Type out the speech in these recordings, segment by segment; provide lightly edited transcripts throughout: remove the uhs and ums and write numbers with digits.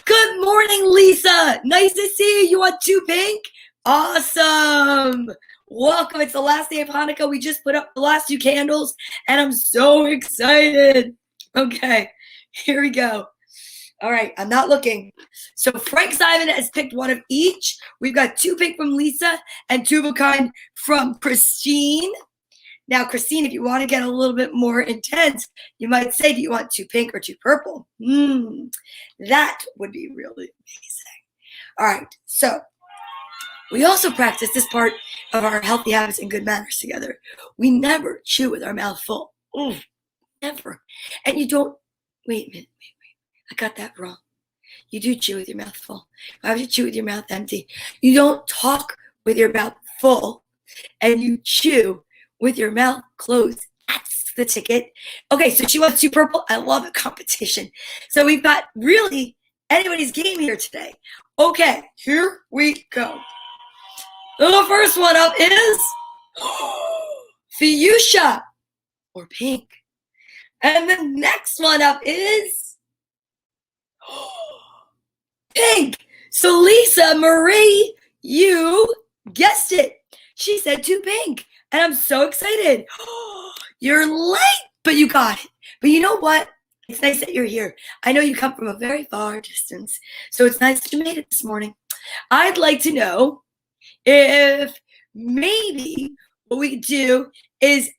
Good morning, Lisa. Nice to see you. You want 2 pink? Awesome. Welcome. It's the last day of Hanukkah. We just put up the last 2 candles, and I'm so excited. Okay, here we go. All right, I'm not looking. So Frank Simon has picked one of each. We've got 2 pink from Lisa and 2 of a kind from Christine. Now, Christine, if you want to get a little bit more intense, you might say, do you want 2 pink or 2 purple? That would be really amazing. All right, so we also practice this part of our healthy habits and good manners together. We never chew with our mouth full. Ooh, never. And you don't, wait a minute, I got that wrong. You do chew with your mouth full. Why would you chew with your mouth empty? You don't talk with your mouth full, and you chew with your mouth closed. That's the ticket. Okay, so she wants 2 purple. I love a competition. So we've got really anybody's game here today. Okay, here we go. The first one up is fuchsia or pink. And the next one up is pink. So Lisa Marie, you guessed it. She said 2 pink. And I'm so excited. You're late, but you got it. But you know what? It's nice that you're here. I know you come from a very far distance, so it's nice that you made it this morning. I'd like to know if maybe what we could do is,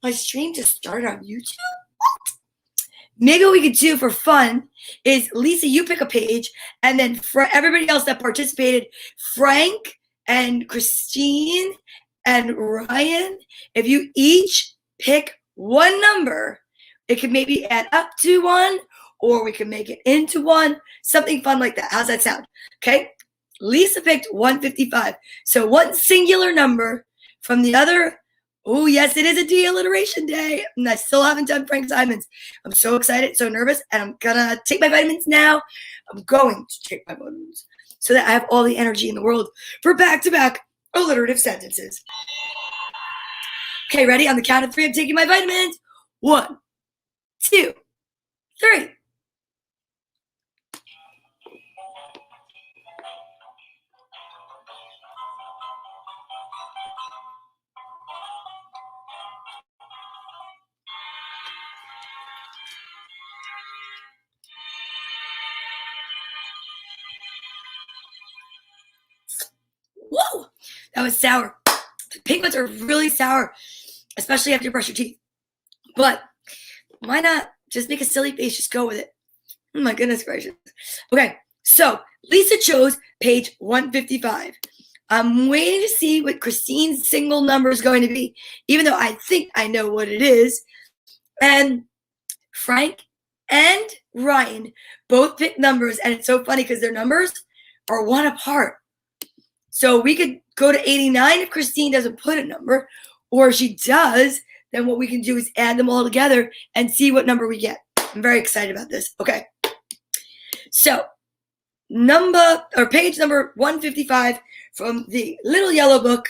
my stream just started on YouTube. Maybe what we could do for fun is, Lisa, you pick a page, and then for everybody else that participated, Frank and Christine and Ryan, if you each pick one number, it could maybe add up to 1, or we can make it into 1, something fun like that. How's that sound? Okay, Lisa picked 155. So one singular number from the other. Oh, yes, it is a de-alliteration day. And I still haven't done Frank Simon's. I'm so excited, so nervous, and I'm gonna take my vitamins now. I'm going to take my vitamins so that I have all the energy in the world for back-to-back alliterative sentences. Okay, ready? On the count of 3, I'm taking my vitamins. 1, 2, 3. Whoa, that was sour. The pink ones are really sour, especially after you brush your teeth. But why not just make a silly face? Just go with it. Oh my goodness gracious. Okay, so Lisa chose page 155. I'm waiting to see what Christine's single number is going to be, even though I think I know what it is. And Frank and Ryan both picked numbers, and it's so funny because their numbers are 1 apart. So we could go to 89 if Christine doesn't put a number, or if she does, then what we can do is add them all together and see what number we get. I'm very excited about this. Okay. So page number 155 from the little yellow book.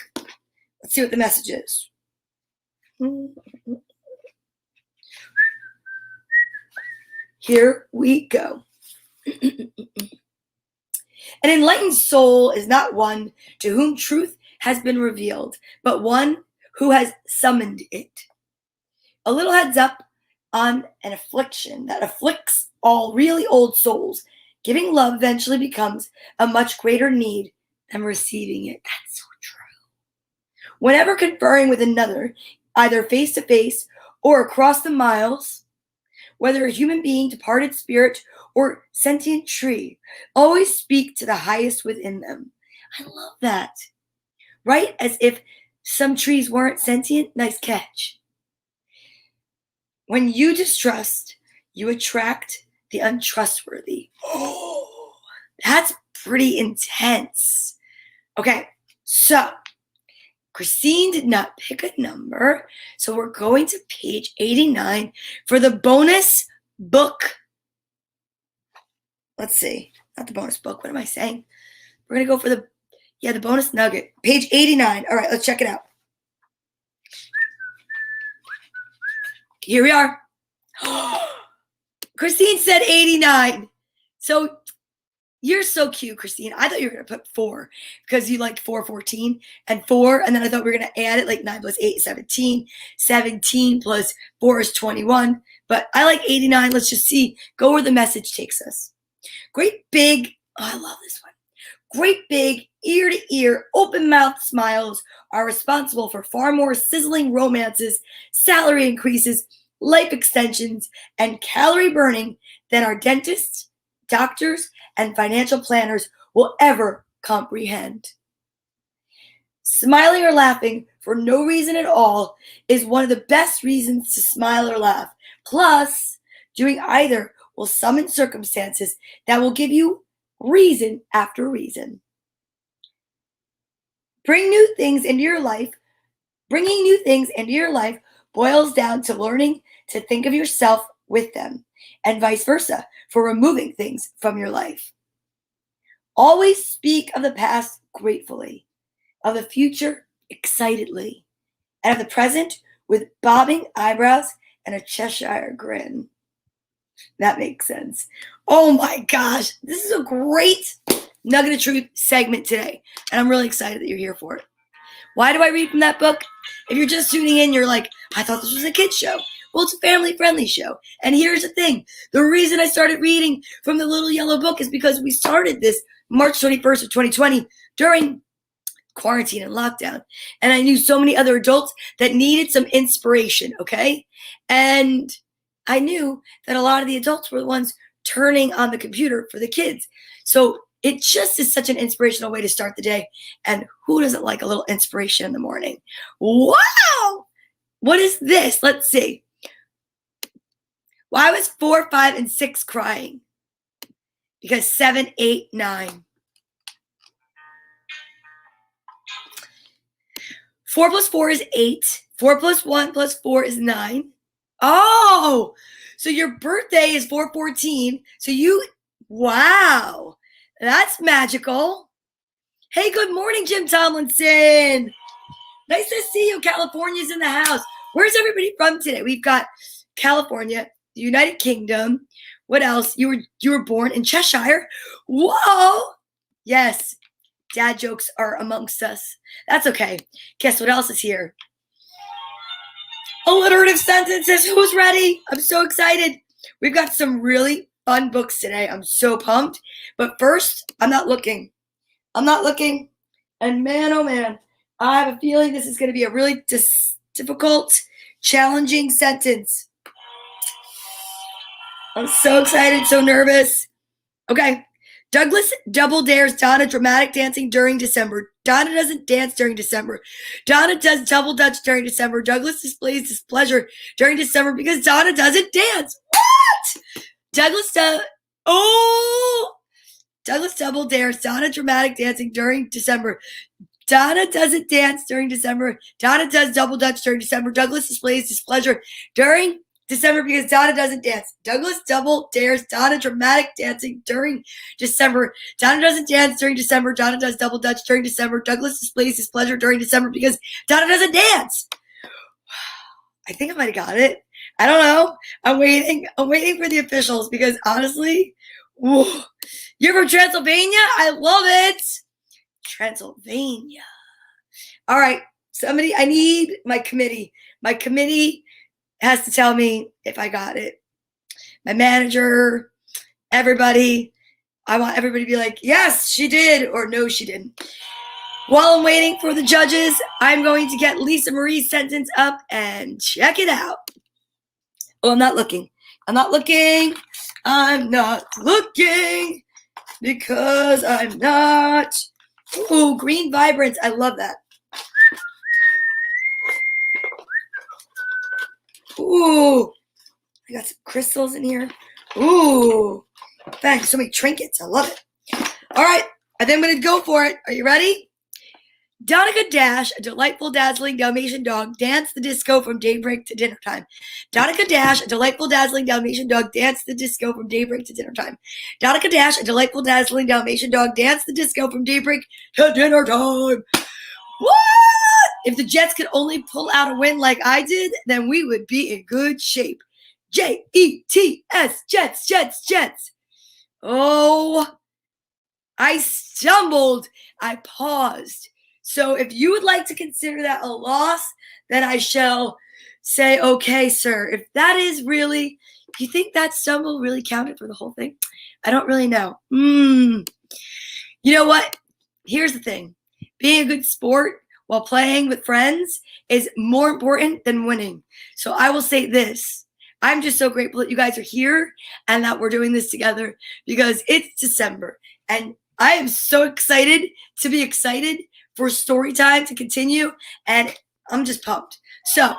Let's see what the message is. Here we go. An enlightened soul is not one to whom truth has been revealed, but one who has summoned it. A little heads up on an affliction that afflicts all really old souls. Giving love eventually becomes a much greater need than receiving it. That's so true. Whenever conferring with another, either face to face or across the miles, whether a human being, departed spirit, or sentient tree, always speak to the highest within them. I love that. Right? As if some trees weren't sentient. Nice catch. When you distrust, you attract the untrustworthy. Oh, that's pretty intense. Okay, so Christine did not pick a number, so we're going to page 89 for the bonus book. Let's see, not the bonus book, what am I saying? We're going to go for the bonus nugget. Page 89. All right, let's check it out. Here we are. Christine said 89. So you're so cute, Christine. I thought you were going to put 4 because you liked 414 and 4. And then I thought we were going to add it like 9 plus 8 is 17. 17 plus 4 is 21. But I like 89. Let's just see. Go where the message takes us. Great big, I love this one. Great big, ear-to-ear, open-mouthed smiles are responsible for far more sizzling romances, salary increases, life extensions, and calorie burning than our dentists, doctors, and financial planners will ever comprehend. Smiling or laughing for no reason at all is one of the best reasons to smile or laugh. Plus, doing either will summon circumstances that will give you reason after reason. Bringing new things into your life boils down to learning to think of yourself with them, and vice versa for removing things from your life. Always speak of the past gratefully, of the future excitedly, and of the present with bobbing eyebrows and a Cheshire grin. That makes sense. Oh my gosh, this is a great Nugget of Truth segment today, and I'm really excited that you're here for it. Why do I read from that book? If you're just tuning in, you're like, I thought this was a kid's show. Well, it's a family-friendly show. And here's the thing. The reason I started reading from the little yellow book is because we started this March 21st of 2020 during quarantine and lockdown. And I knew so many other adults that needed some inspiration, okay? And I knew that a lot of the adults were the ones turning on the computer for the kids. So it just is such an inspirational way to start the day. And who doesn't like a little inspiration in the morning? Wow! What is this? Let's see. Why was 4, 5, and 6 crying? Because 7, 8, 9. 4 plus 4 is 8. 4 plus 1 plus 4 is 9. Oh, so your birthday is 4/14. So wow, that's magical. Hey, good morning, Jim Tomlinson. Nice to see you. California's in the house. Where's everybody from today? We've got California, the United Kingdom. What else? You were born in Cheshire. Whoa. Yes, dad jokes are amongst us. That's okay. Guess what else is here? Alliterative Sentences. Who's ready? I'm so excited. We've got some really fun books today. I'm so pumped. But first, I'm not looking. And man, oh man, I have a feeling this is going to be a really difficult, challenging sentence. I'm so excited, so nervous. Okay. Douglas double dares Donna dramatic dancing during December. Donna doesn't dance during December. Donna does double dutch during December. Douglas displays his pleasure during December because Donna doesn't dance. What? Douglas double dares Donna dramatic dancing during December. Donna doesn't dance during December. Donna does double dutch during December. Douglas displays his pleasure during December because Donna doesn't dance. Douglas double dares Donna dramatic dancing during December. Donna doesn't dance during December. Donna does double dutch during December. Douglas displays his pleasure during December because Donna doesn't dance. I think I might have got it. I don't know. I'm waiting for the officials because honestly, whoa. You're from Transylvania? I love it. Transylvania. All right. Somebody, I need my committee. My committee has to tell me if I got it. My manager, everybody. I want everybody to be like, yes, she did, or no, she didn't. While I'm waiting for the judges, I'm going to get Lisa Marie's sentence up and check it out. Oh, I'm not looking because I'm not. Ooh, green vibrance. I love that. Ooh, I got some crystals in here. Ooh, thanks. So many trinkets. I love it. All right, I think I'm going to go for it. Are you ready? Donica Dash, a delightful, dazzling Dalmatian dog, danced the disco from daybreak to dinner time. Donica Dash, a delightful, dazzling Dalmatian dog, danced the disco from daybreak to dinner time. Donica Dash, a delightful, dazzling Dalmatian dog, danced the disco from daybreak to dinner time. What? If the Jets could only pull out a win like I did, then we would be in good shape. Jets, Jets, Jets. Oh, I stumbled. I paused. So if you would like to consider that a loss, then I shall say, okay, sir. If that is really, you think that stumble really counted for the whole thing? I don't really know. You know what? Here's the thing. Being a good sport while playing with friends is more important than winning. So I will say this. I'm just so grateful that you guys are here and that we're doing this together because it's December. And I am so excited to be excited for story time to continue. And I'm just pumped. So,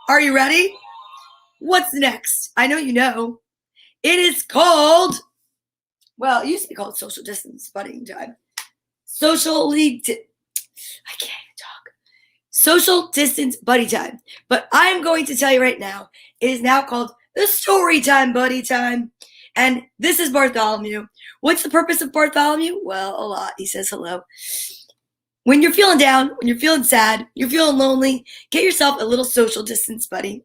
are you ready? What's next? I know you know. It is called, well, it used to be called social distance buddying time. I can't even talk. Social distance buddy time. But I'm going to tell you right now, it is now called the story time buddy time. And this is Bartholomew. What's the purpose of Bartholomew? Well, a lot. He says hello. When you're feeling down, when you're feeling sad, you're feeling lonely, get yourself a little social distance buddy.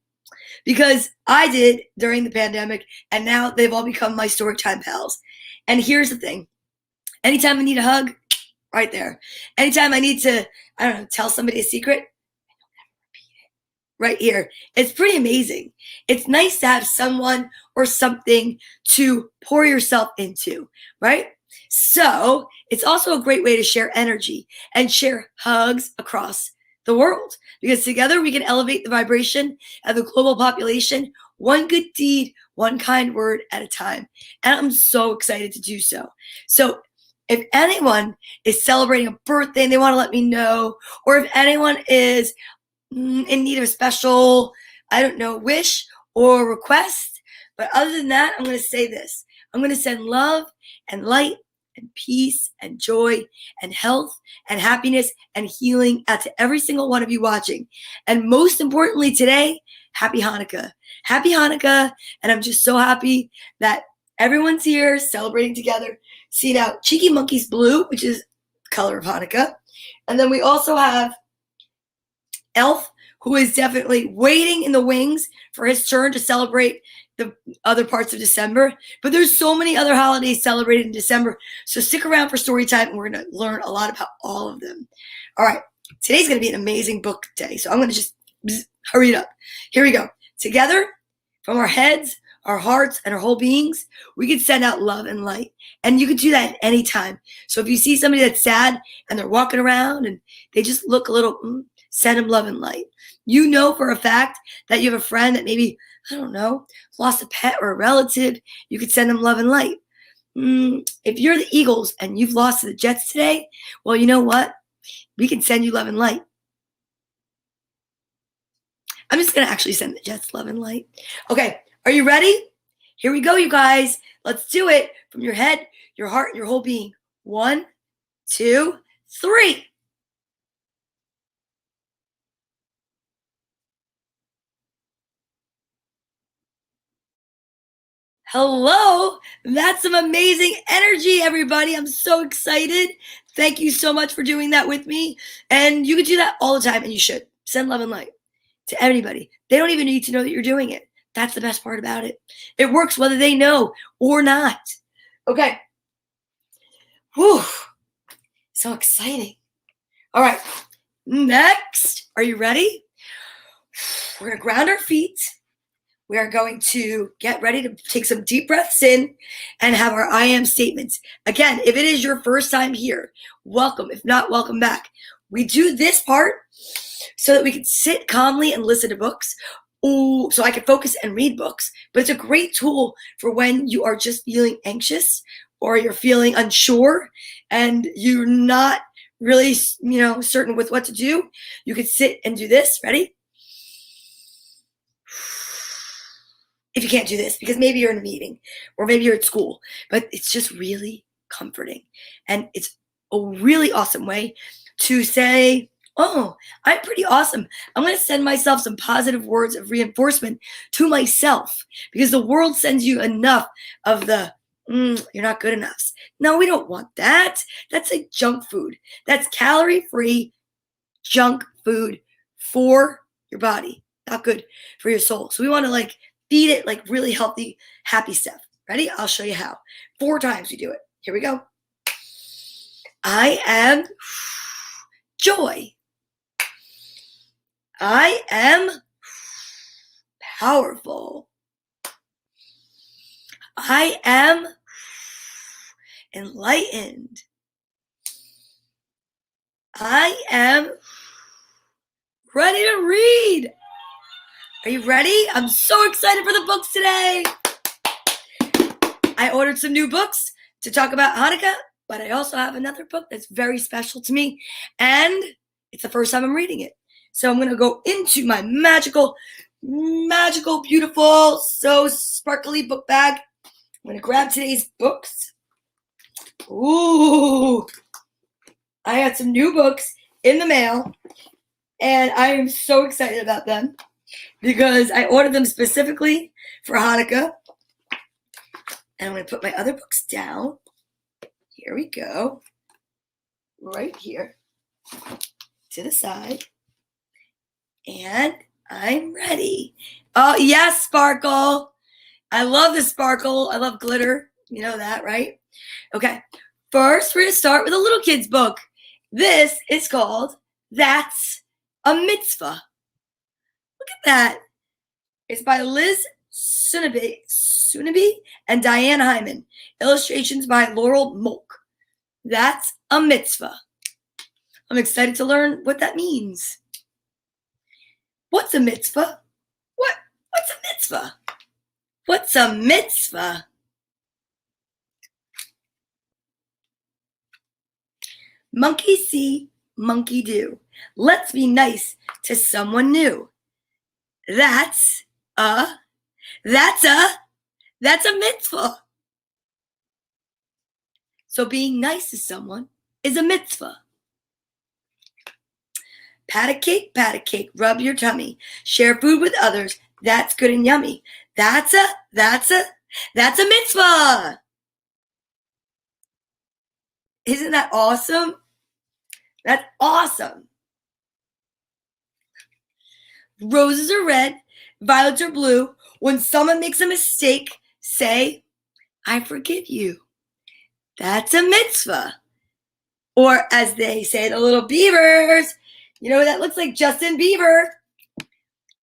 Because I did during the pandemic, and now they've all become my story time pals. And here's the thing. Anytime I need a hug, right there. Anytime I need to, I don't know, tell somebody a secret, right here. It's pretty amazing. It's nice to have someone or something to pour yourself into, right? So it's also a great way to share energy and share hugs across the world because together we can elevate the vibration of the global population, one good deed, one kind word at a time. And I'm so excited to do so. So if anyone is celebrating a birthday and they want to let me know, or if anyone is in need of a special, I don't know, wish or request. But other than that, I'm going to say this. I'm going to send love and light and peace and joy and health and happiness and healing out to every single one of you watching. And most importantly today, happy Hanukkah. Happy Hanukkah. And I'm just so happy that everyone's here celebrating together. See now, Cheeky Monkey's blue, which is the color of Hanukkah. And then we also have Elf, who is definitely waiting in the wings for his turn to celebrate the other parts of December. But there's so many other holidays celebrated in December. So stick around for story time and we're going to learn a lot about all of them. All right. Today's going to be an amazing book day. So I'm going to just hurry it up. Here we go. Together, from our heads, our hearts, and our whole beings, we can send out love and light. And you can do that at any time. So if you see somebody that's sad and they're walking around and they just look a little, send them love and light. You know for a fact that you have a friend that maybe, I don't know, lost a pet or a relative. You could send them love and light. If you're the Eagles and you've lost to the Jets today, well, you know what? We can send you love and light. I'm just going to actually send the Jets love and light. Okay, are you ready? Here we go, you guys. Let's do it from your head, your heart, and your whole being. 1, 2, 3. Hello, that's some amazing energy, everybody. I'm so excited. Thank you so much for doing that with me. And you can do that all the time, and you should. Send love and light to anybody. They don't even need to know that you're doing it. That's the best part about it. It works whether they know or not. Okay. Whew. So exciting. All right. Next, are you ready? We're going to ground our feet. We are going to get ready to take some deep breaths in and have our I am statements. Again, if it is your first time here, welcome. If not, welcome back. We do this part so that we can sit calmly and listen to books. So I can focus and read books. But it's a great tool for when you are just feeling anxious or you're feeling unsure and you're not really, certain with what to do. You could sit and do this. Ready? If you can't do this, because maybe you're in a meeting or maybe you're at school, but it's just really comforting. And it's a really awesome way to say, oh, I'm pretty awesome. I'm going to send myself some positive words of reinforcement to myself because the world sends you enough of the, you're not good enough. No, we don't want that. That's like junk food. That's calorie-free junk food for your body. Not good for your soul. So we want to feed it really healthy, happy stuff. Ready? I'll show you how. 4 times we do it. Here we go. I am joy. I am powerful. I am enlightened. I am ready to read. Are you ready? I'm so excited for the books today. I ordered some new books to talk about Hanukkah, but I also have another book that's very special to me, and it's the first time I'm reading it. So I'm going to go into my magical, beautiful, so sparkly book bag. I'm going to grab today's books. Ooh, I got some new books in the mail, and I am so excited about them because I ordered them specifically for Hanukkah. And I'm going to put my other books down. Here we go. Right here. To the side. And I'm ready. Oh, yes, sparkle. I love the sparkle. I love glitter. You know that, right? Okay. First, we're going to start with a little kid's book. This is called That's a Mitzvah. Look at that. It's by Liz Sunaby and Diane Hyman. Illustrations by Laurel Molk. That's a mitzvah. I'm excited to learn what that means. What's a mitzvah? What's a mitzvah? What's a mitzvah? Monkey see, monkey do. Let's be nice to someone new. That's a mitzvah. So being nice to someone is a mitzvah. Pat a cake, rub your tummy. Share food with others. That's good and yummy. That's a mitzvah. Isn't that awesome? That's awesome. Roses are red, violets are blue. When someone makes a mistake, say, I forgive you. That's a mitzvah. Or as they say, the little beavers, you know, that looks like Justin Bieber.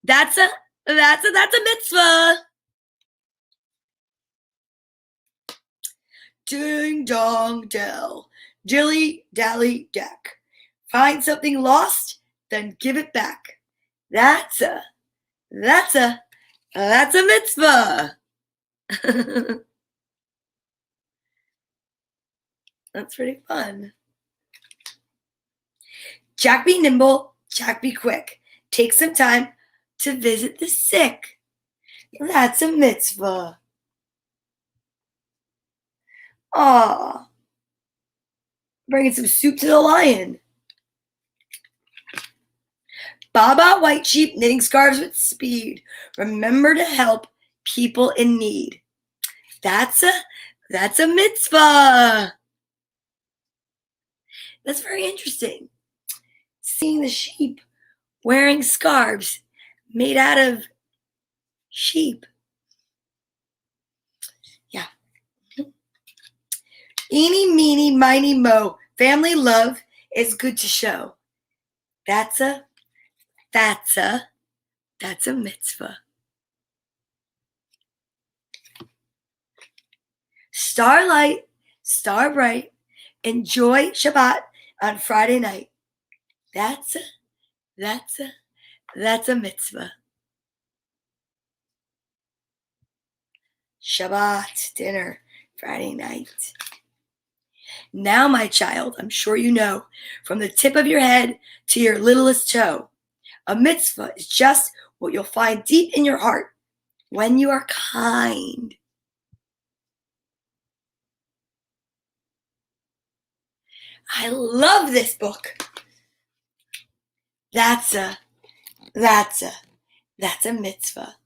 That's a mitzvah. Ding dong dell, dilly dally deck. Find something lost, then give it back. That's a mitzvah. That's pretty fun. Jack be nimble, Jack be quick. Take some time to visit the sick. That's a mitzvah. Aw. Bringing some soup to the lion. Baba white sheep knitting scarves with speed. Remember to help people in need. That's a mitzvah. That's very interesting. Seeing the sheep wearing scarves made out of sheep. Yeah. Eeny, meeny, miny, mo. Family love is good to show. That's a mitzvah. Starlight, star bright. Enjoy Shabbat on Friday night. That's a mitzvah. Shabbat dinner, Friday night. Now, my child, I'm sure you know, from the tip of your head to your littlest toe, a mitzvah is just what you'll find deep in your heart when you are kind. I love this book. That's a mitzvah.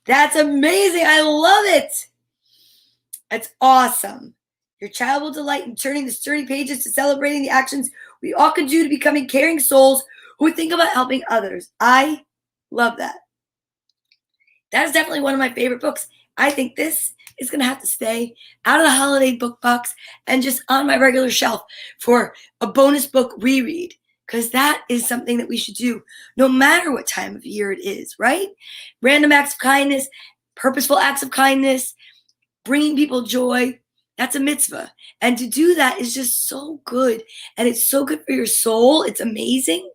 That's amazing. I love it. That's awesome. Your child will delight in turning the sturdy pages to celebrating the actions we all can do to becoming caring souls who think about helping others. I love that. That is definitely one of my favorite books. I think this is going to have to stay out of the holiday book box and just on my regular shelf for a bonus book reread, because that is something that we should do no matter what time of year it is, right? Random acts of kindness, purposeful acts of kindness, bringing people joy. That's a mitzvah. And to do that is just so good. And it's so good for your soul. It's amazing.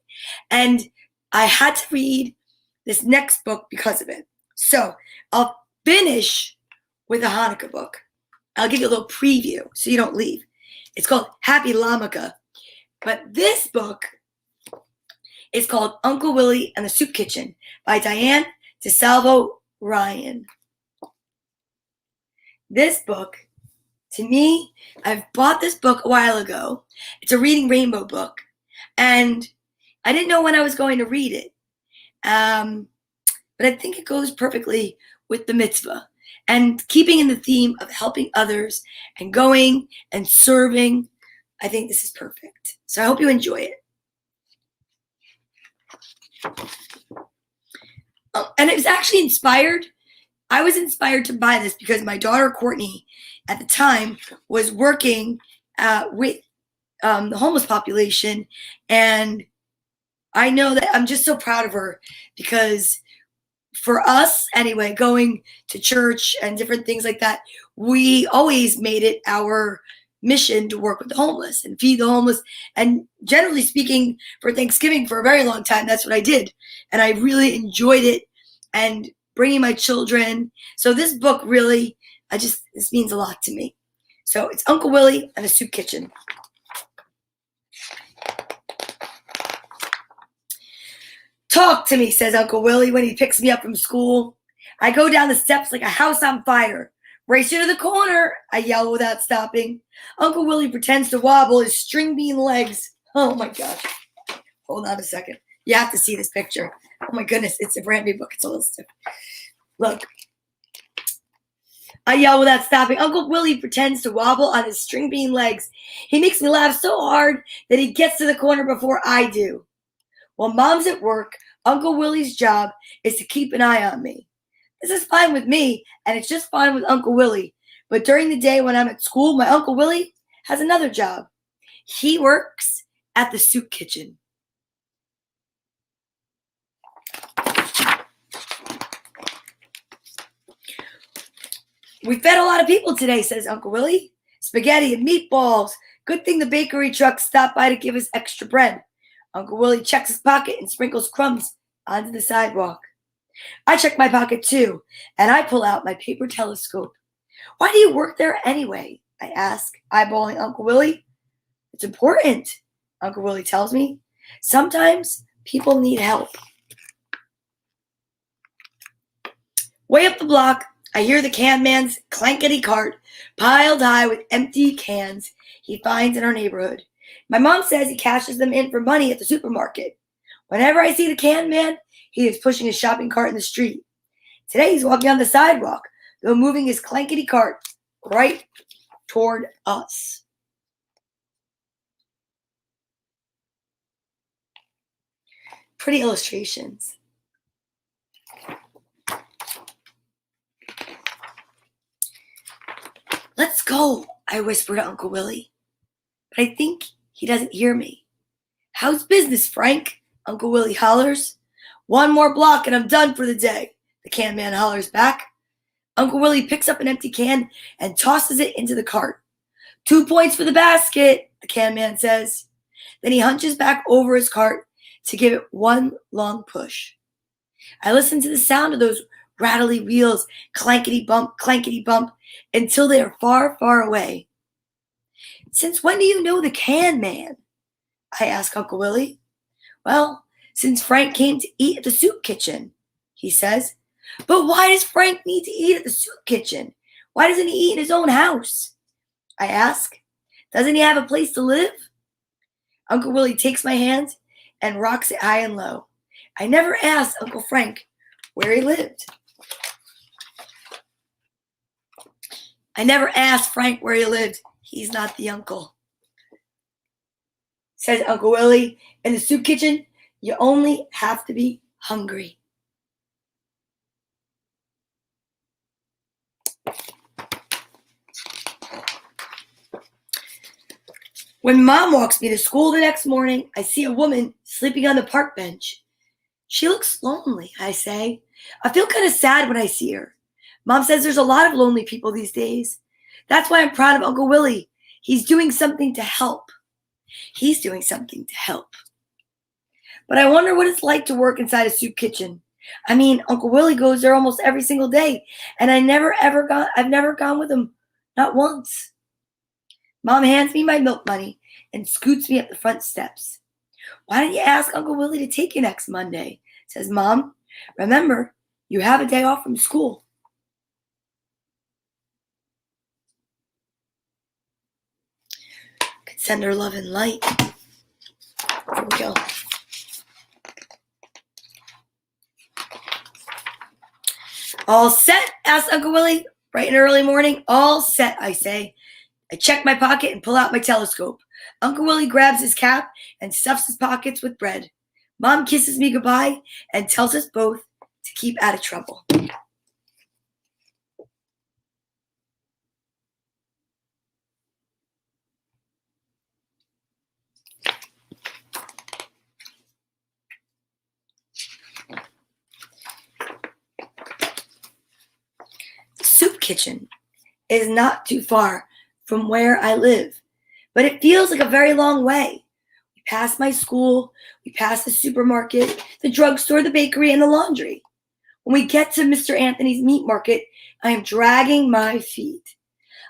And I had to read this next book because of it. So I'll finish with a Hanukkah book. I'll give you a little preview so you don't leave. It's called Happy Hanukkah. But this book is called Uncle Willy and the Soup Kitchen by Diane DeSalvo Ryan. This book, to me, I've bought this book a while ago. It's a Reading Rainbow book. And I didn't know when I was going to read it. But I think it goes perfectly with the mitzvah and keeping in the theme of helping others and going and serving. I think this is perfect. So I hope you enjoy it. And it was actually inspired. I was inspired to buy this because my daughter Courtney at the time was working with the homeless population. And I know that I'm just so proud of her because for us anyway, going to church and different things like that, we always made it our mission to work with the homeless and feed the homeless. And generally speaking, for Thanksgiving for a very long time, that's what I did. And I really enjoyed it and bringing my children. So this book really, this means a lot to me. So it's Uncle Willy and the Soup Kitchen. Talk to me, says Uncle Willy when he picks me up from school. I go down the steps like a house on fire. Race you to the corner, I yell without stopping. Uncle Willy pretends to wobble his string bean legs. Oh my gosh. Hold on a second. You have to see this picture. Oh my goodness, it's a brand new book. It's a little stiff. Look. I yell without stopping. Uncle Willy pretends to wobble on his string bean legs. He makes me laugh so hard that he gets to the corner before I do. While Mom's at work, Uncle Willy's job is to keep an eye on me. This is fine with me, and it's just fine with Uncle Willy. But during the day when I'm at school, my Uncle Willy has another job. He works at the soup kitchen. We fed a lot of people today, says Uncle Willy. Spaghetti and meatballs. Good thing the bakery truck stopped by to give us extra bread. Uncle Willy checks his pocket and sprinkles crumbs onto the sidewalk. I check my pocket too, and I pull out my paper telescope. Why do you work there anyway? I ask, eyeballing Uncle Willy. It's important, Uncle Willy tells me. Sometimes people need help. Way up the block, I hear the can man's clankety cart piled high with empty cans he finds in our neighborhood. My mom says he cashes them in for money at the supermarket. Whenever I see the can man, he is pushing his shopping cart in the street. Today he's walking on the sidewalk, though moving his clankety cart right toward us. Pretty illustrations. Let's go, I whisper to Uncle Willy. But I think he doesn't hear me. How's business, Frank? Uncle Willy hollers. One more block and I'm done for the day, the can man hollers back. Uncle Willy picks up an empty can and tosses it into the cart. 2 points for the basket, the can man says. Then he hunches back over his cart to give it one long push. I listen to the sound of those rattly wheels, clankety bump, until they are far, far away. Since when do you know the can man? I ask Uncle Willy. Well, since Frank came to eat at the soup kitchen, he says. But why does Frank need to eat at the soup kitchen? Why doesn't he eat in his own house? I ask. Doesn't he have a place to live? Uncle Willy takes my hand and rocks it high and low. I never asked Uncle Frank where he lived. I never asked Frank where he lived. He's not the uncle. Says Uncle Willy. In the soup kitchen, you only have to be hungry. When Mom walks me to school the next morning, I see a woman sleeping on the park bench. She looks lonely, I say. I feel kind of sad when I see her. Mom says there's a lot of lonely people these days. That's why I'm proud of Uncle Willy. He's doing something to help. He's doing something to help. But I wonder what it's like to work inside a soup kitchen. I mean, Uncle Willy goes there almost every single day, and I've never gone with him, not once. Mom hands me my milk money and scoots me up the front steps. Why don't you ask Uncle Willy to take you next Monday? Says Mom. Remember, you have a day off from school. Could send her love and light. Here we go. All set? Asked Uncle Willy. Bright and early morning. All set, I say. I check my pocket and pull out my telescope. Uncle Willy grabs his cap and stuffs his pockets with bread. Mom kisses me goodbye and tells us both to keep out of trouble. The soup kitchen is not too far from where I live, but it feels like a very long way. We pass my school, we pass the supermarket, the drugstore, the bakery, and the laundry. When we get to Mr. Anthony's meat market, I am dragging my feet.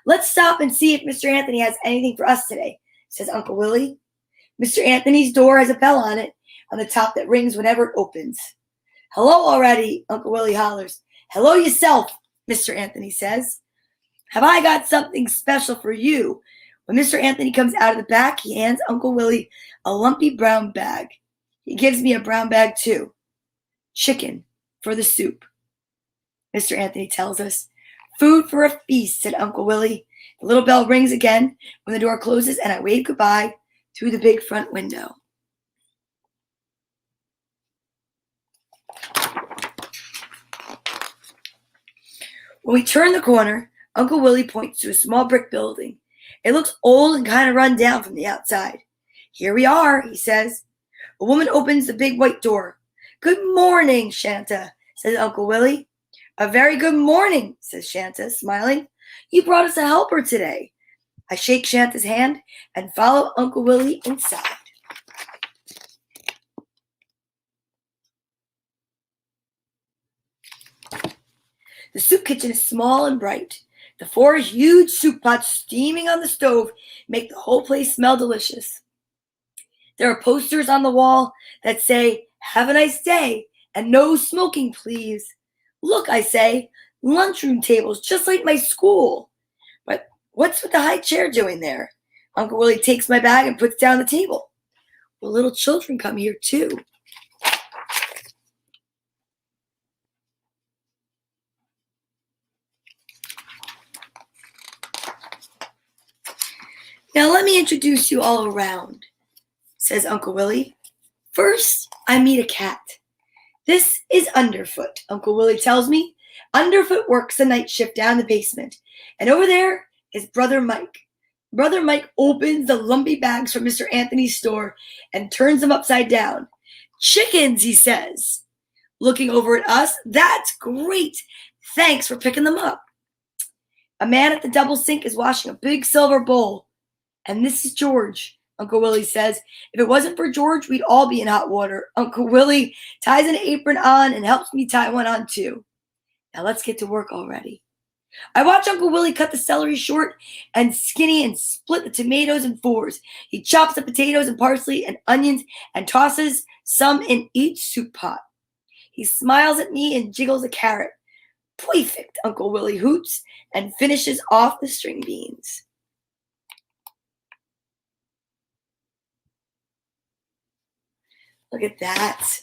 Let's stop and see if Mr. Anthony has anything for us today, says Uncle Willy. Mr. Anthony's door has a bell on it on the top that rings whenever it opens. Hello already, Uncle Willy hollers. Hello yourself, Mr. Anthony says. Have I got something special for you? When Mr. Anthony comes out of the back, he hands Uncle Willy a lumpy brown bag. He gives me a brown bag too. Chicken for the soup. Mr. Anthony tells us. Food for a feast, said Uncle Willy. The little bell rings again when the door closes and I wave goodbye through the big front window. When we turn the corner, Uncle Willy points to a small brick building. It looks old and kind of run down from the outside. Here we are, he says. A woman opens the big white door. Good morning, Shanta, says Uncle Willy. A very good morning, says Shanta, smiling. You brought us a helper today. I shake Shanta's hand and follow Uncle Willy inside. The soup kitchen is small and bright. The 4 huge soup pots steaming on the stove make the whole place smell delicious. There are posters on the wall that say, have a nice day, and no smoking, please. Look, I say, lunchroom tables, just like my school. But what's with the high chair doing there? Uncle Willy takes my bag and puts it down the table. Well, little children come here too. Now let me introduce you all around, says Uncle Willy. First, I meet a cat. This is Underfoot, Uncle Willy tells me. Underfoot works the night shift down the basement. And over there is Brother Mike. Brother Mike opens the lumpy bags from Mr. Anthony's store and turns them upside down. Chickens, he says. Looking over at us, that's great. Thanks for picking them up. A man at the double sink is washing a big silver bowl. And this is George, Uncle Willy says. If it wasn't for George, we'd all be in hot water. Uncle Willy ties an apron on and helps me tie one on too. Now let's get to work already. I watch Uncle Willy cut the celery short and skinny and split the tomatoes in 4s. He chops the potatoes and parsley and onions and tosses some in each soup pot. He smiles at me and jiggles a carrot. Perfect, Uncle Willy hoots and finishes off the string beans. Look at that.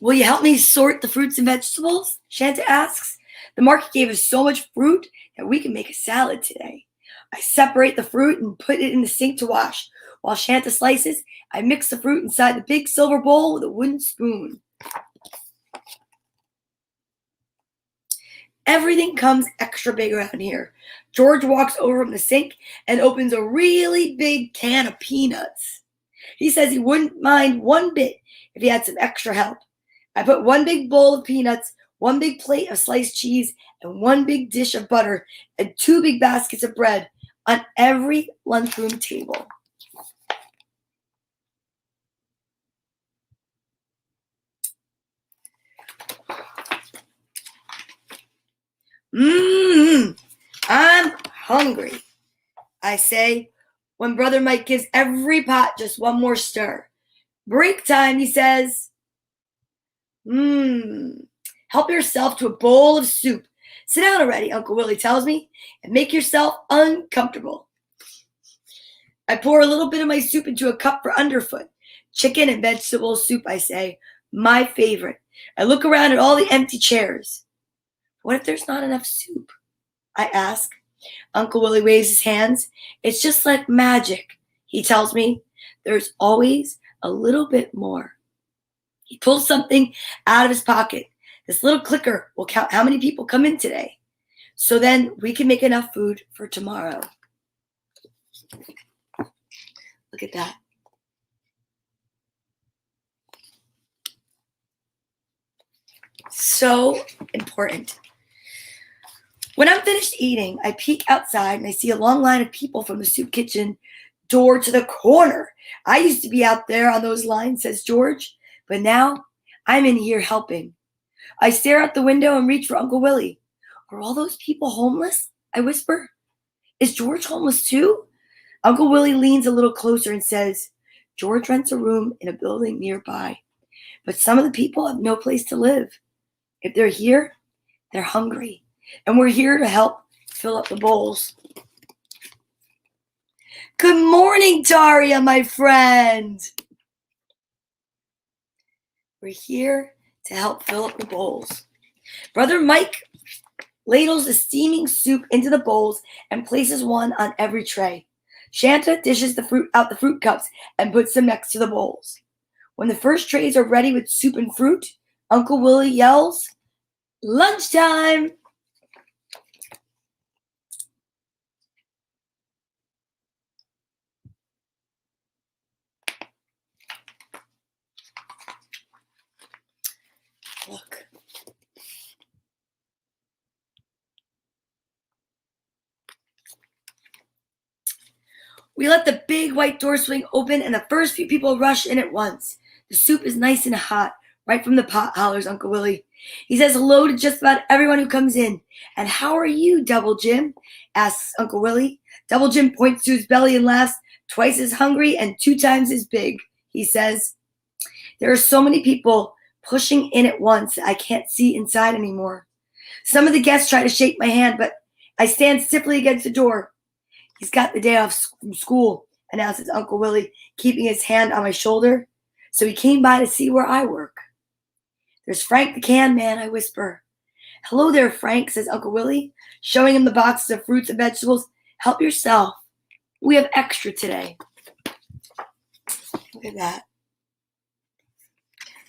Will you help me sort the fruits and vegetables? Shanta asks. The market gave us so much fruit that we can make a salad today. I separate the fruit and put it in the sink to wash. While Shanta slices, I mix the fruit inside the big silver bowl with a wooden spoon. Everything comes extra big around here. George walks over from the sink and opens a really big can of peanuts. He says he wouldn't mind one bit if he had some extra help. I put one big bowl of peanuts, one big plate of sliced cheese, and one big dish of butter, and two big baskets of bread on every lunchroom table. I'm hungry, I say, when Brother Mike gives every pot just one more stir. Break time, he says. Help yourself to a bowl of soup. Sit down already, Uncle Willy tells me, and make yourself uncomfortable. I pour a little bit of my soup into a cup for Underfoot. Chicken and vegetable soup, I say. My favorite. I look around at all the empty chairs. What if there's not enough soup? I ask. Uncle Willy waves his hands. It's just like magic, he tells me. There's always a little bit more. He pulls something out of his pocket. This little clicker will count how many people come in today. So then we can make enough food for tomorrow. Look at that. So important. When I'm finished eating, I peek outside and I see a long line of people from the soup kitchen door to the corner. I used to be out there on those lines, says George, but now I'm in here helping. I stare out the window and reach for Uncle Willy. Are all those people homeless? I whisper. Is George homeless too? Uncle Willy leans a little closer and says, George rents a room in a building nearby, but some of the people have no place to live. If they're here, they're hungry. And we're here to help fill up the bowls. Good morning, Daria, my friend. We're here to help fill up the bowls. Brother Mike ladles the steaming soup into the bowls and places one on every tray. Shanta dishes out the fruit cups and puts them next to the bowls. When the first trays are ready with soup and fruit, Uncle Willy yells, lunchtime! Look. We let the big white door swing open and the first few people rush in at once. The soup is nice and hot, right from the pot, hollers Uncle Willy. He says hello to just about everyone who comes in. And how are you, Double Jim? Asks Uncle Willy. Double Jim points to his belly and laughs. Twice as hungry and 2 times as big, he says. There are so many people pushing in at once I can't see inside anymore. Some of the guests try to shake my hand, but I stand stiffly against the door. He's got the day off from school, announces Uncle Willy, keeping his hand on my shoulder. So he came by to see where I work. There's Frank the can man, I whisper. Hello there, Frank, says Uncle Willy, showing him the boxes of fruits and vegetables. Help yourself. We have extra today. Look at that.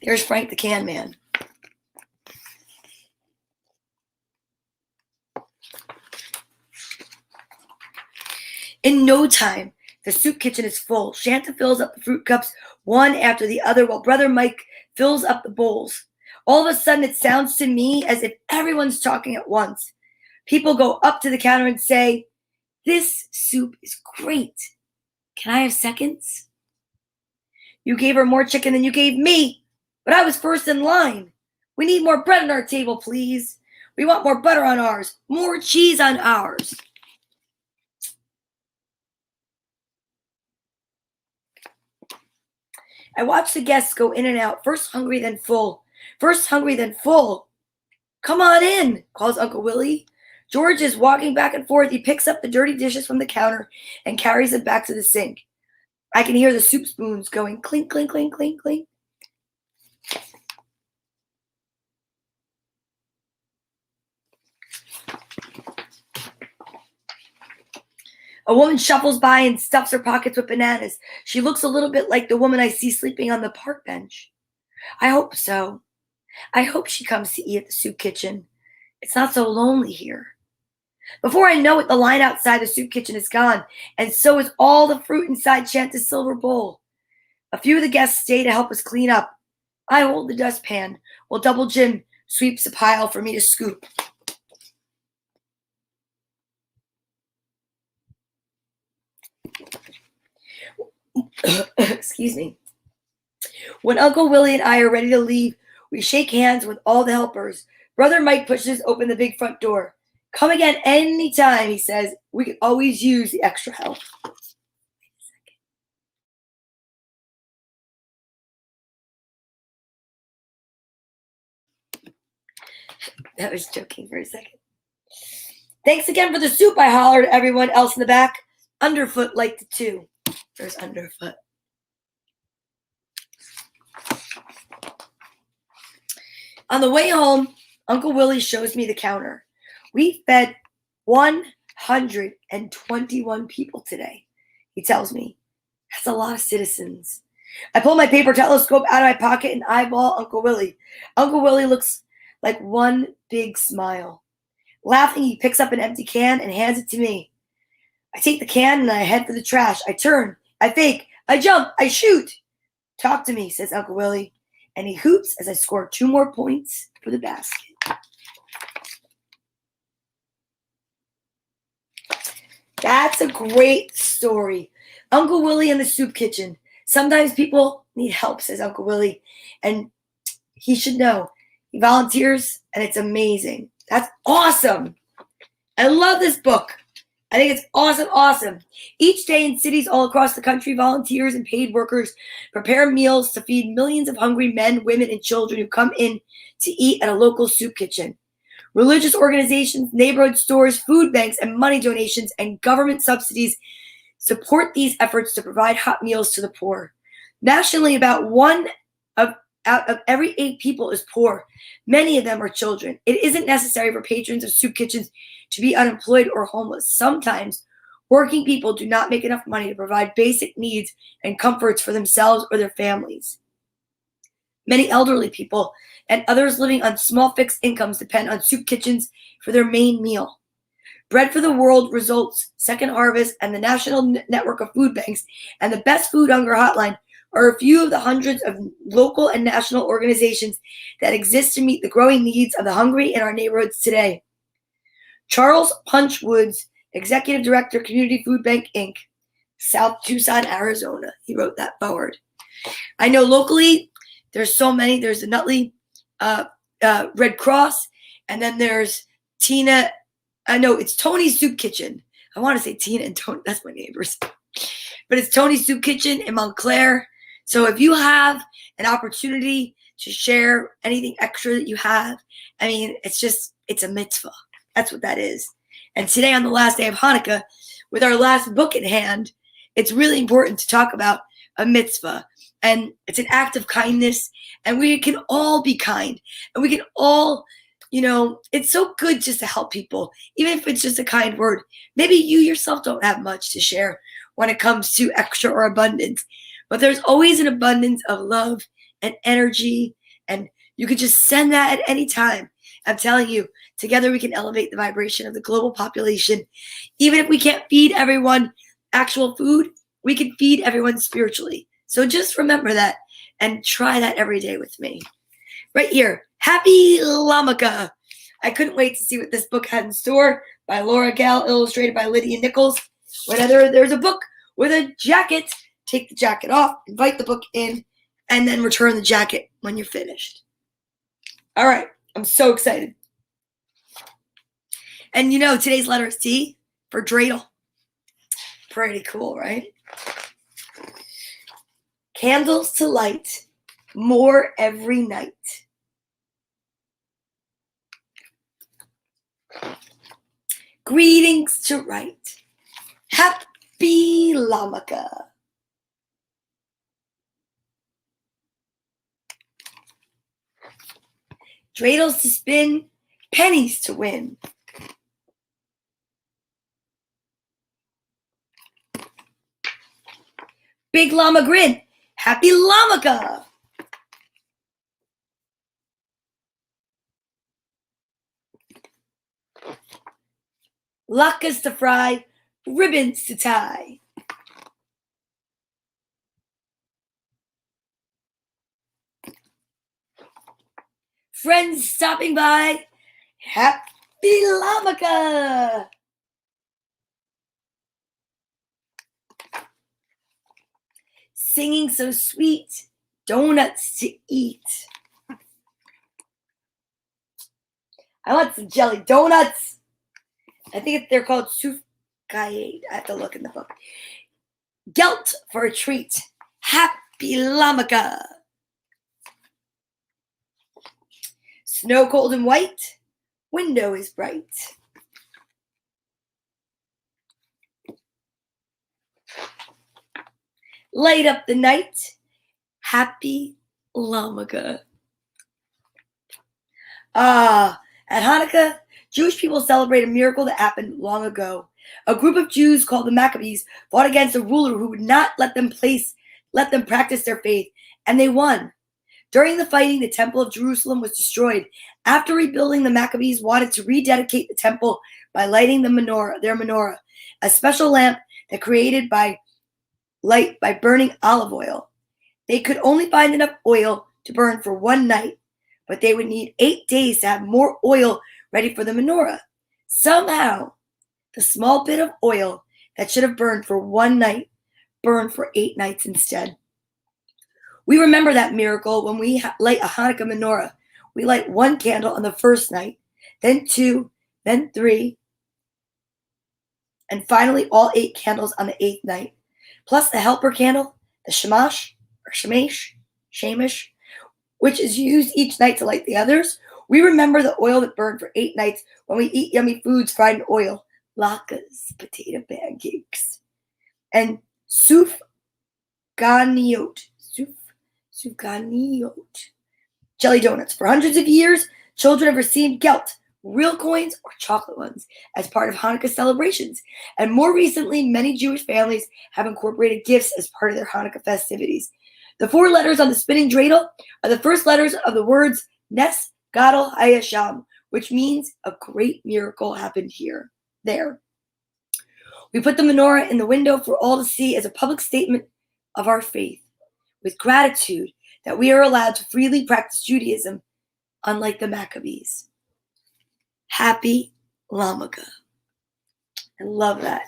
There's Frank the can man. In no time, the soup kitchen is full. Shanta fills up the fruit cups one after the other while Brother Mike fills up the bowls. All of a sudden, it sounds to me as if everyone's talking at once. People go up to the counter and say, this soup is great. Can I have seconds? You gave her more chicken than you gave me, but I was first in line. We need more bread on our table, please. We want more butter on ours, more cheese on ours. I watch the guests go in and out, first hungry, then full. First hungry, then full. Come on in, calls Uncle Willy. George is walking back and forth. He picks up the dirty dishes from the counter and carries them back to the sink. I can hear the soup spoons going clink, clink, clink, clink, clink. A woman shuffles by and stuffs her pockets with bananas. She looks a little bit like the woman I see sleeping on the park bench. I hope so. I hope she comes to eat at the soup kitchen. It's not so lonely here. Before I know it, the line outside the soup kitchen is gone, and so is all the fruit inside Shanta's silver bowl. A few of the guests stay to help us clean up. I hold the dustpan while Double Jim sweeps a pile for me to scoop. Excuse me. When Uncle Willy and I are ready to leave, we shake hands with all the helpers. Brother Mike pushes open the big front door. Come again anytime, he says. We can always use the extra help. That was joking for a second. Thanks again for the soup, I hollered at everyone else in the back. Underfoot liked it too. There's Underfoot. On the way home, Uncle Willy shows me the counter. We fed 121 people today, he tells me. That's a lot of citizens. I pull my paper telescope out of my pocket and eyeball Uncle Willy. Uncle Willy looks like one big smile. Laughing, he picks up an empty can and hands it to me. I take the can and I head for the trash. I turn, I fake, I jump, I shoot. Talk to me, says Uncle Willy, and he hoots as I score 2 more points for the basket. That's a great story. Uncle Willy in the soup kitchen. Sometimes people need help, says Uncle Willy, and he should know. He volunteers, and it's amazing. That's awesome. I love this book. I think it's awesome. Each day in cities all across the country, volunteers and paid workers prepare meals to feed millions of hungry men, women, and children who come in to eat at a local soup kitchen. Religious organizations, neighborhood stores, food banks, and money donations and government subsidies support these efforts to provide hot meals to the poor. Nationally, about 1 out of every 8 people is poor. Many of them are children. It isn't necessary for patrons of soup kitchens to be unemployed or homeless. Sometimes, working people do not make enough money to provide basic needs and comforts for themselves or their families. Many elderly people and others living on small fixed incomes depend on soup kitchens for their main meal. Bread for the World, Results, Second Harvest, and the National Network of Food Banks, and the Best Food Hunger Hotline are a few of the hundreds of local and national organizations that exist to meet the growing needs of the hungry in our neighborhoods today. Charles Punch Woods, Executive Director, Community Food Bank, Inc., South Tucson, Arizona. He wrote that forward. I know locally there's so many. There's the Nutley Red Cross, and then there's Tina. I know it's Tony's Soup Kitchen. I want to say Tina and Tony. That's my neighbors. But it's Tony's Soup Kitchen in Montclair. So if you have an opportunity to share anything extra that you have, I mean, it's a mitzvah. That's what that is. And today on the last day of Hanukkah, with our last book in hand, it's really important to talk about a mitzvah. And it's an act of kindness. And we can all be kind. And we can all, it's so good just to help people, even if it's just a kind word. Maybe you yourself don't have much to share when it comes to extra or abundance. But there's always an abundance of love and energy, and you can just send that at any time. I'm telling you, together we can elevate the vibration of the global population. Even if we can't feed everyone actual food, we can feed everyone spiritually. So just remember that and try that every day with me. Right here, Happy Hanukkah. I couldn't wait to see what this book had in store by Laura Gall, illustrated by Lydia Nichols. Whenever there's a book with a jacket, take the jacket off, invite the book in, and then return the jacket when you're finished. All right, I'm so excited. And today's letter is T for dreidel. Pretty cool, right? Candles to light, more every night. Greetings to write. Happy Hanukkah. Dreidels to spin, pennies to win. Big Llama grin. Happy Hanukkah. latkes to fry, ribbons to tie. Friends stopping by, happy Hanukkah! Singing so sweet, donuts to eat. I want some jelly donuts. I think they're called sufkayed. I have to look in the book. Gelt for a treat. Happy Hanukkah. Snow cold and white. Window is bright. Light up the night. Happy Hanukkah. At Hanukkah, Jewish people celebrate a miracle that happened long ago. A group of Jews called the Maccabees fought against a ruler who would not let them practice their faith, and they won. During the fighting, the Temple of Jerusalem was destroyed. After rebuilding, the Maccabees wanted to rededicate the temple by lighting their menorah, a special lamp that created by burning olive oil. They could only find enough oil to burn for one night, but they would need 8 days to have more oil ready for the menorah. Somehow, the small bit of oil that should have burned for one night burned for 8 nights instead. We remember that miracle when we light a Hanukkah menorah. We light 1 candle on the first night, then 2, then 3, and finally all 8 candles on the 8th night, plus the helper candle, the shamash, which is used each night to light the others. We remember the oil that burned for 8 nights when we eat yummy foods fried in oil, latkes, potato pancakes, and sufganiyot, jelly donuts. For hundreds of years, children have received gelt, real coins or chocolate ones, as part of Hanukkah celebrations. And more recently, many Jewish families have incorporated gifts as part of their Hanukkah festivities. The 4 letters on the spinning dreidel are the first letters of the words Nes Gadol Hayasham, which means a great miracle happened there. We put the menorah in the window for all to see as a public statement of our faith, with gratitude that we are allowed to freely practice Judaism, unlike the Maccabees. Happy Hanukkah. I love that.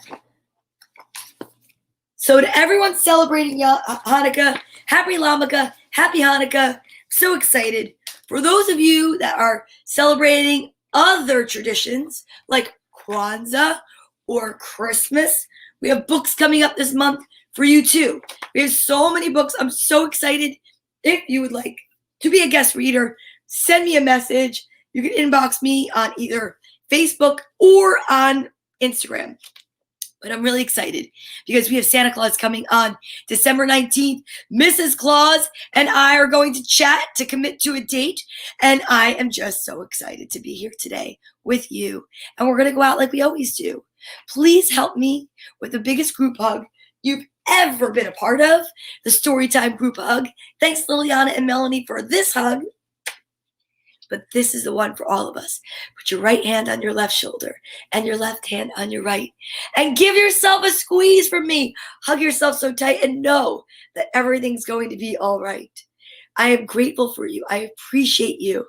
So to everyone celebrating Hanukkah, happy Hanukkah, happy Hanukkah. So excited. For those of you that are celebrating other traditions like Kwanzaa or Christmas, we have books coming up this month for you too. We have so many books. I'm so excited. If you would like to be a guest reader, send me a message. You can inbox me on either Facebook or on Instagram. But I'm really excited because we have Santa Claus coming on December 19th. Mrs. Claus and I are going to chat to commit to a date. And I am just so excited to be here today with you. And we're going to go out like we always do. Please help me with the biggest group hug you've ever been a part of, the Storytime group hug. Thanks, Liliana and Melanie, for this hug. But this is the one for all of us. Put your right hand on your left shoulder and your left hand on your right. And give yourself a squeeze from me. Hug yourself so tight and know that everything's going to be all right. I am grateful for you. I appreciate you.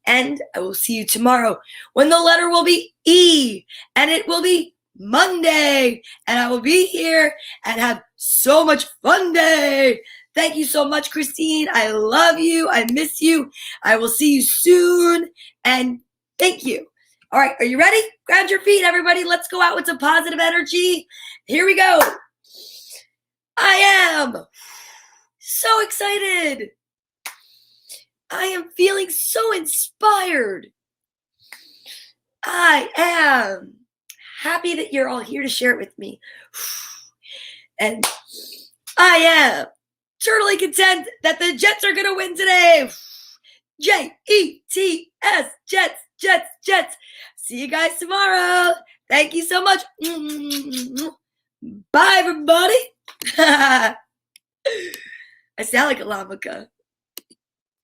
And I will see you tomorrow when the letter will be E. And it will be Monday. And I will be here and have so much fun day. Thank you so much, Christine. I love you. I miss you. I will see you soon. And thank you. All right. Are you ready? Ground your feet, everybody. Let's go out with some positive energy. Here we go. I am so excited. I am feeling so inspired. I am happy that you're all here to share it with me. And I am totally content that the Jets are going to win today. Jets, Jets, Jets, Jets. See you guys tomorrow. Thank you so much. Bye, everybody. I sound like a lamaka.